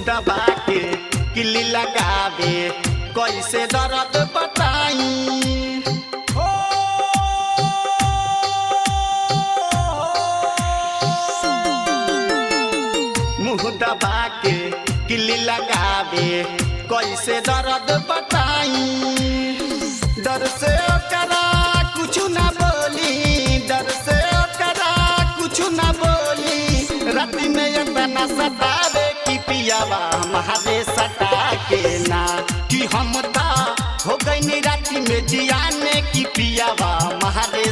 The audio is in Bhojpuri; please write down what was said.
दबा के किल्ली लगावे कैसे दर्द बताई मुँह दबा के किल्ली लगावे कैसे दर्द बताई डर से ओकरा कुछ ना बोली डर से ओकरा कुछ ना बोली राति में इतना सतावे कि पियावा हमारे सता के ना कि हम ता हो गई राति में जियाने की पियावा हमारे